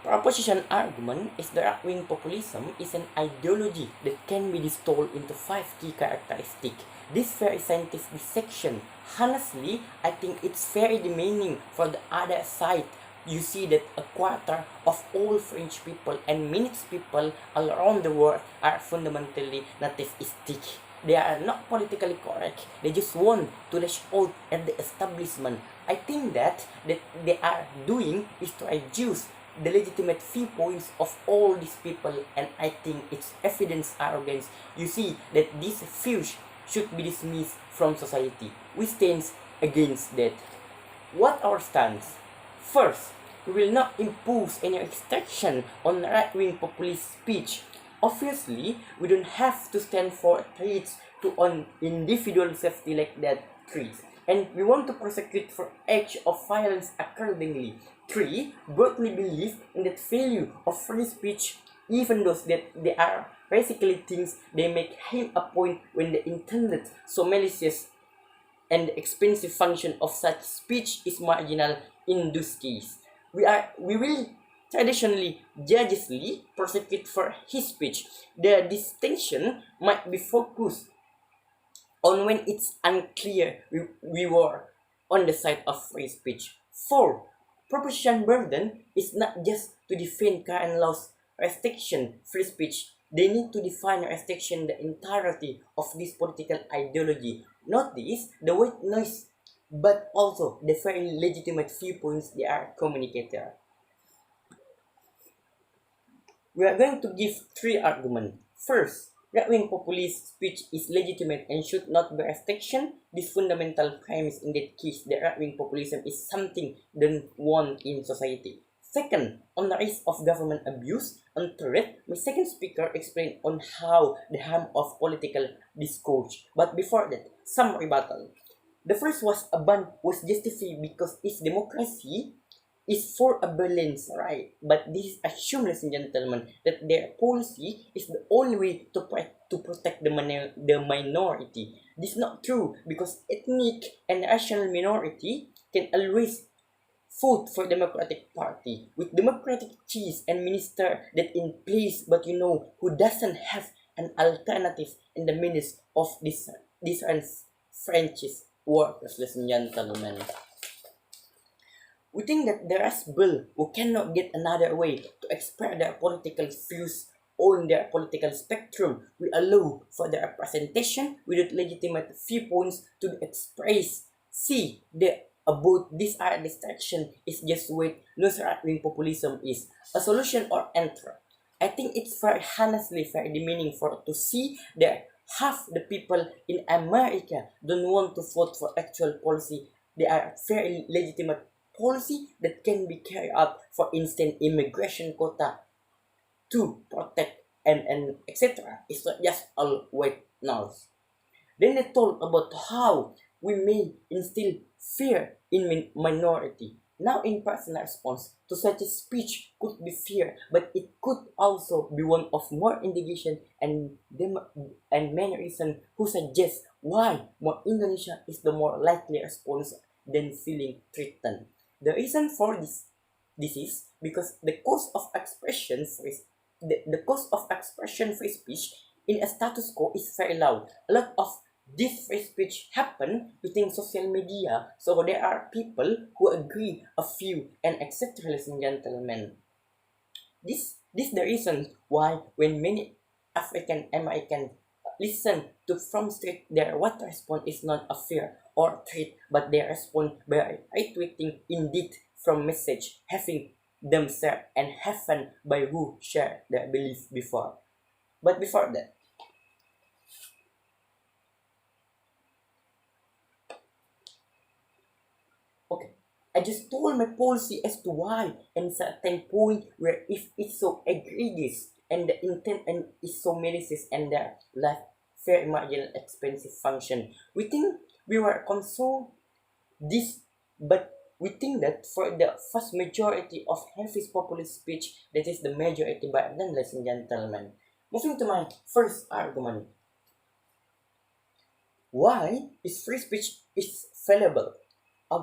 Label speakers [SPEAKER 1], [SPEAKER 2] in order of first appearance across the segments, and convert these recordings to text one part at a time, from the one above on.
[SPEAKER 1] Proposition argument is that right-wing populism is an ideology that can be distilled into 5 key characteristics. This very scientific section, honestly, I think it's very demeaning for the other side. You see that a quarter of all French people and many people all around the world are fundamentally nativistic. They are not politically correct. They just want to lash out at the establishment. I think that they are doing is to reduce the legitimate viewpoints of all these people, and I think it's evidence arrogance. You see that these views should be dismissed from society. We stand against that. What our stance? First, we will not impose any restriction on right-wing populist speech. Obviously, we don't have to stand for threats to on individual safety like that threats. And we want to prosecute for acts of violence accordingly. 3. Broadly believe in the value of free speech, even though that they are basically things they make him a point when they intended so malicious, and the expensive function of such speech is marginal in this case. We will traditionally judiciously prosecute for his speech. The distinction might be focused on when it's unclear we were on the side of free speech. 4. Proposition burden is not just to defend current laws restriction free speech. They need to define restriction the entirety of this political ideology, not this the white noise, but also the very legitimate viewpoints they are communicating. We are going to give 3 arguments. First, right-wing populist speech is legitimate and should not be restriction. This fundamental premise in that case that right-wing populism is something don't want in society. Second, on the risk of government abuse. And third, my second speaker explained on how the harm of political discourse. But before that, some rebuttal. The first was a ban was justified because its democracy is for a balance, right? But this assumes, ladies and gentlemen, that their policy is the only way to protect the minority. This is not true because ethnic and racial minority can always vote for Democratic Party with democratic chiefs and minister that in place, but who doesn't have an alternative in the midst of this French workers, ladies and gentlemen. We think that there is bill who cannot get another way to express their political views on their political spectrum. We allow for their representation with legitimate viewpoints to be expressed. See, about this art distraction is just what no right-wing populism is. A solution or answer. I think it's very honestly very demeaning for to see that half the people in America don't want to vote for actual policy. They are very legitimate policy that can be carried out, for instance, immigration quota to protect and etc. It's not just all white noise. Then they told about how we may instill fear in minority. Now, in personal response to such a speech could be fear, but it could also be one of more indication and many reasons who suggest why more Indonesia is the more likely response than feeling threatened. The reason for this is because the cost of expression free speech in a status quo is very low. A lot of this free speech happen within social media, so there are people who agree a few and etc. Ladies and gentlemen, this the reason why when many African American listen to from street, their what response is not a fear or threat, but they respond by retweeting indeed from message having them shared and happen by who share their belief before. But before that, okay, I just told my policy as to why and certain point where if it's so egregious and the intent and is so malicious and the life fair marginal expensive function. We think we were concerned this, but we think that for the vast majority of healthy populist speech, that is the majority by then, ladies and gentlemen. Moving to my first argument. Why is free speech is valuable?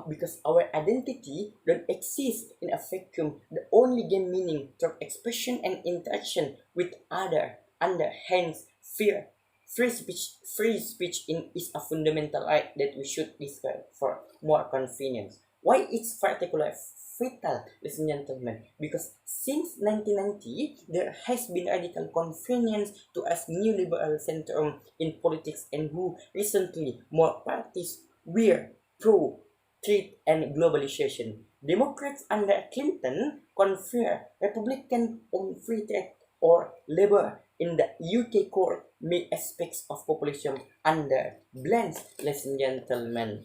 [SPEAKER 1] because our identity don't exist in a vacuum. The only gain meaning through expression and interaction with other. Under hence, fear. Free speech is a fundamental right that we should discuss for more convenience. Why it's particularly fatal, ladies and gentlemen? Because since 1990, there has been radical convenience to us neoliberal centrum in politics, and who recently more parties were pro trade and globalization. Democrats under Clinton confer Republican on free trade or labor in the UK court many aspects of populism under blends, ladies and gentlemen.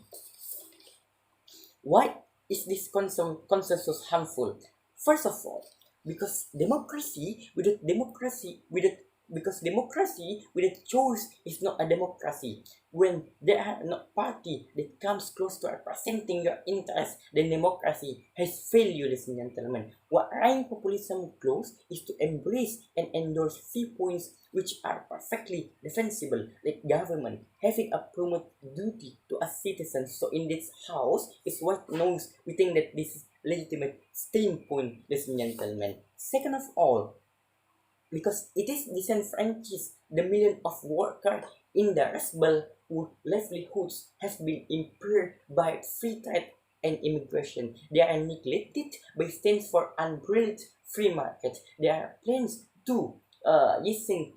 [SPEAKER 1] Why is this consensus harmful? First of all, because democracy without choice is not a democracy. When there are no party that comes close to representing your interests, then democracy has failed you, ladies and gentlemen. What right populism clause is to embrace and endorse viewpoints which are perfectly defensible, like government having a promote duty to a citizen. So in this house is what knows we think that this is legitimate standpoint, ladies and gentlemen. Second of all, because it is disenfranchised the million of workers in the Rust Belt whose livelihoods have been impaired by free trade and immigration. They are neglected by stands for unbridled free market. There are plans to using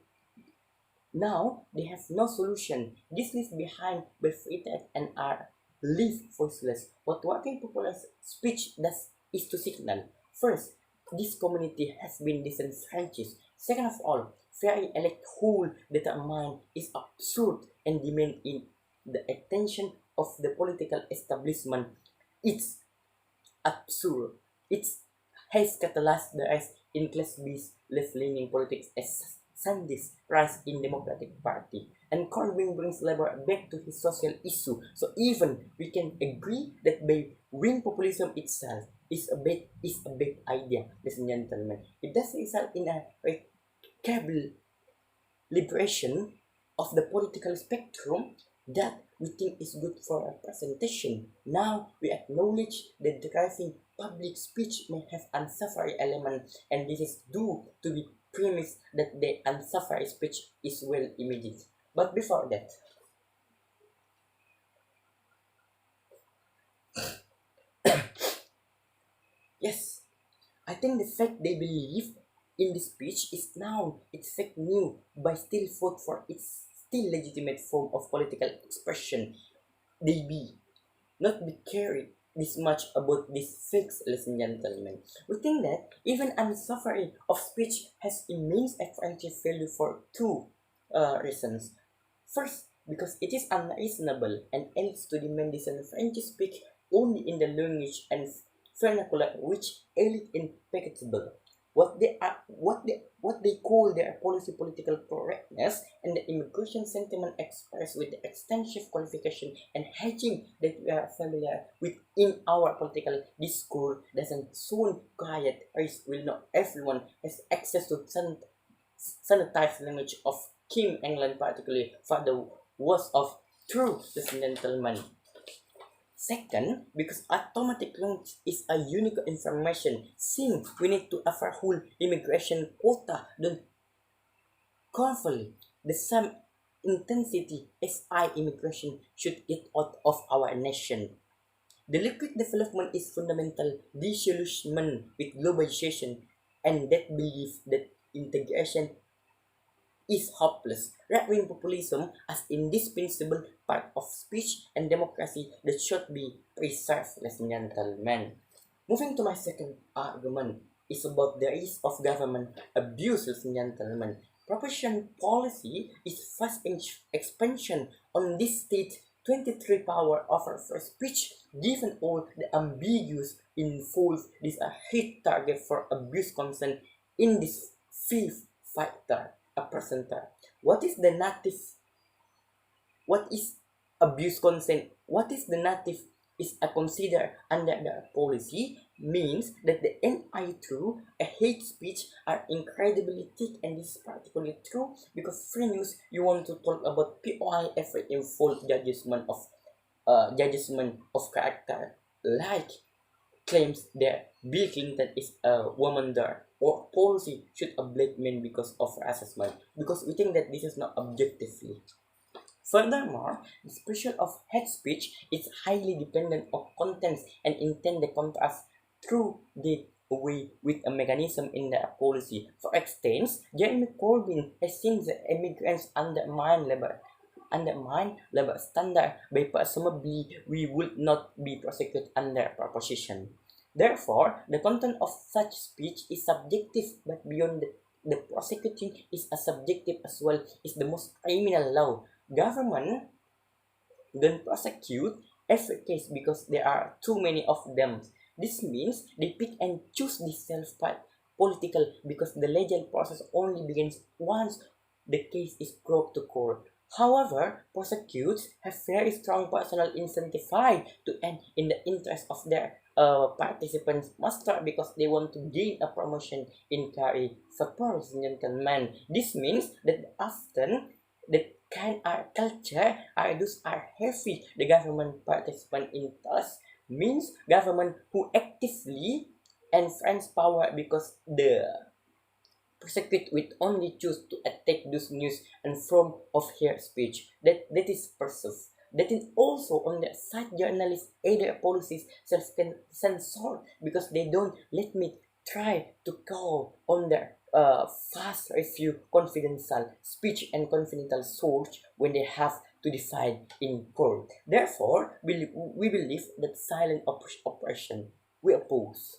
[SPEAKER 1] now they have no solution. This leaves behind by free trade and are leave voiceless. What working popular speech does is to signal first, this community has been disenfranchised. Second of all, very elect whole determined is absurd and demand in the attention of the political establishment. It's absurd. It has catalyzed the rise in class-based left-leaning politics as Sandys rise in Democratic Party. And Corbyn brings Labour back to his social issue. So even we can agree that by wing populism itself is a bad idea, ladies and gentlemen. It does result in a cable liberation of the political spectrum that we think is good for representation. Now we acknowledge that driving public speech may have unsavory elements, and this is due to the premise that the unsavory speech is well immediate. But before that, yes, I think the fact they believe in the speech is now it's fake news by still vote for its still legitimate form of political expression. They be not be carried this much about these fakes, ladies and gentlemen. We think that even unsavory of speech has immense offensive value for two reasons. First, because it is unreasonable and ends to demand disenfranchised speak only in the language and vernacular which elite impeccable. What they call their policy political correctness and the immigration sentiment expressed with the extensive qualification and hedging that we are familiar with in our political discourse doesn't soon quiet risk will not everyone has access to sanitized language of Kim England, particularly for the words of true gentlemen. Second, because automatic launch is a unique information, since we need to offer whole immigration quota don't convolute the same intensity as immigration should get out of our nation. The liquid development is fundamental disillusionment with globalization and that belief that integration is hopeless. Right-wing populism as indispensable part of speech and democracy that should be preserved, ladies and gentlemen. Moving to my second argument is about the risk of government abuse, ladies and gentlemen. Proportion policy is fast expansion on this state 23 power over free speech, given all the ambiguous involved. This a hit target for abuse consent in this fifth factor. A presenter. What is the native? What is abuse consent? What is the native is a consider under the policy means that the NI through a hate speech are incredibly thick, and this is particularly true because free news you want to talk about POI every involved judgment of judgment of character, like claims that Bill Clinton is a woman there, or policy should a black man because of assessment, because we think that this is not objectively. Furthermore, the expression of hate speech is highly dependent on contents and intent that come to us through the way with a mechanism in the policy. For instance, Jeremy Corbyn has seen the immigrants undermine labor standard by presumably we would not be prosecuted under proposition. Therefore, the content of such speech is subjective, but beyond the prosecuting is a subjective as well, is the most criminal law. Government don't prosecute every case because there are too many of them. This means they pick and choose the self-part political because the legal process only begins once the case is brought to court. However, prosecutors have very strong personal incentive to end in the interest of their participants master because they want to gain a promotion in career. Suppose, gentlemen, this means that often the kind of culture those are heavy. The government participant in trust means government who actively enfranchise power because the prosecute will only choose to attack those news and form of hate speech. That is perceived. That is also on the side journalists either policies self-censor because they don't let me try to call on their fast review confidential speech and confidential source when they have to define in court. Therefore, we believe that silent oppression we oppose.